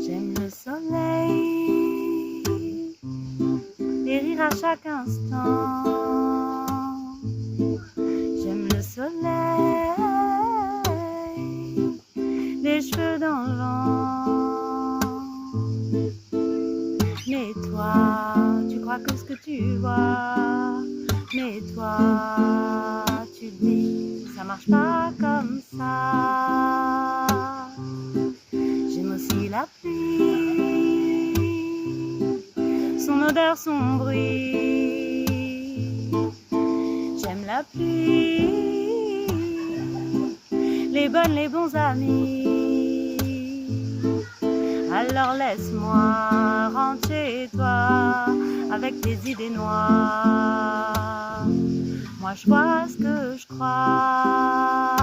J'aime le soleil, les rires à chaque instant. J'aime le soleil, les cheveux dans le vent. Mais toi, tu crois que ce que tu vois. Mais toi, tu dis, ça marche pas comme ça. J'aime aussi la pluie, son odeur, son bruit. J'aime la pluie, les bonnes, les bons amis. Alors laisse-moi rentrer chez toi avec tes idées noires. Moi je vois ce que je crois.